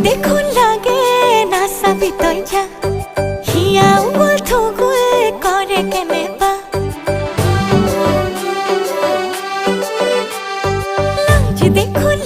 দেখুন লাগে না সাবি তৈজা হিয়া উগুল থুগুল করে কেনে বা লাজ দেখুন